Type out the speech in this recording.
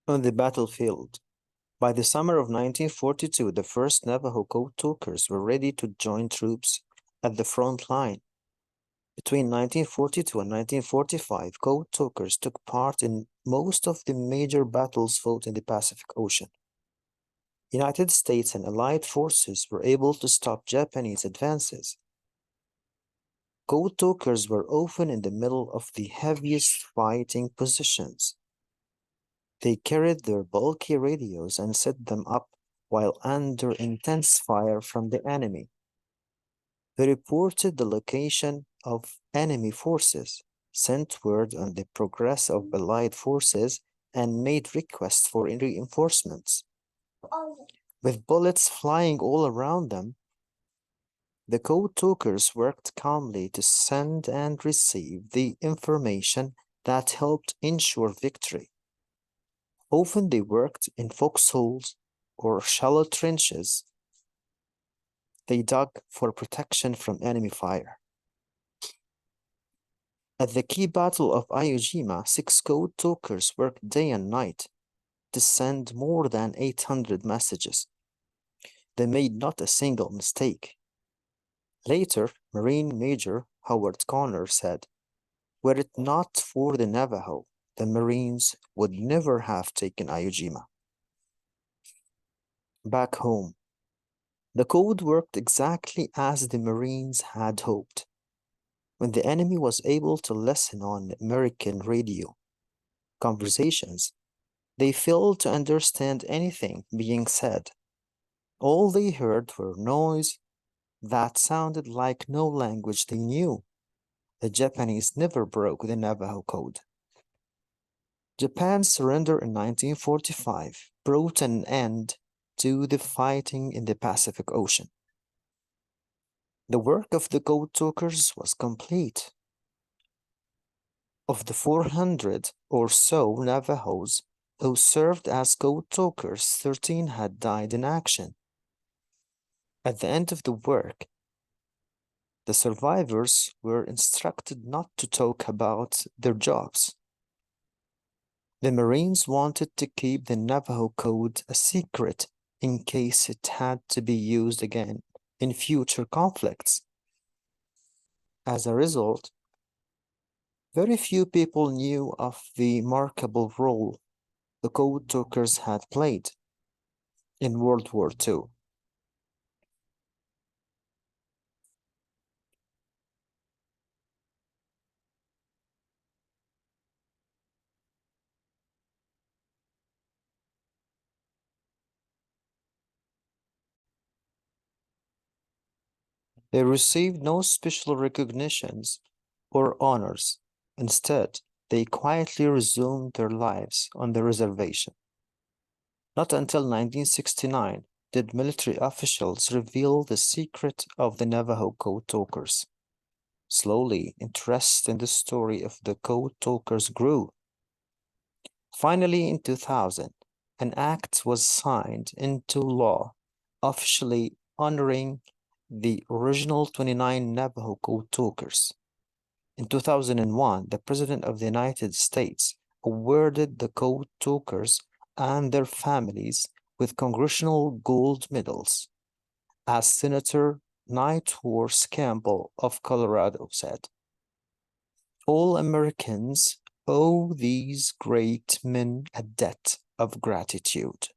On the battlefield, by the summer of 1942, the first Navajo code talkers were ready to join troops at the front line. Between 1942 and 1945, code talkers took part in most of the major battles fought in the Pacific Ocean. United States and Allied forces were able to stop Japanese advances. Code talkers were often in the middle of the heaviest fighting positions. They carried their bulky radios and set them up while under intense fire from the enemy. They reported the location of enemy forces, sent word on the progress of Allied forces, and made requests for reinforcements. With bullets flying all around them, the code talkers worked calmly to send and receive the information that helped ensure victory. Often they worked in foxholes or shallow trenches they dug for protection from enemy fire. At the key battle of Iwo Jima, 6 code talkers worked day and night to send more than 800 messages. They made not a single mistake. Later, Marine Major Howard Connor said, "Were it not for the Navajo, the Marines would never have taken Iwo Jima." Back home, the code worked exactly as the Marines had hoped. When the enemy was able to listen on American radio conversations, they failed to understand anything being said. All they heard were noise that sounded like no language they knew. The Japanese never broke the Navajo code. Japan's surrender in 1945 brought an end to the fighting in the Pacific Ocean. The work of the code talkers was complete. Of the 400 or so Navajos who served as code talkers, 13 had died in action. At the end of the work, the survivors were instructed not to talk about their jobs. The Marines wanted to keep the Navajo code a secret in case it had to be used again in future conflicts. As a result, very few people knew of the remarkable role the code talkers had played in World War II. They received no special recognitions or honors. Instead, they quietly resumed their lives on the reservation. Not until 1969 did military officials reveal the secret of the Navajo code talkers. Slowly, interest in the story of the code talkers grew. Finally, in 2000, an act was signed into law, officially honoring the original 29 Navajo code talkers. In 2001, the President of the United States awarded the code talkers and their families with Congressional Gold Medals. As Senator Nighthorse Campbell of Colorado said, "All Americans owe these great men a debt of gratitude."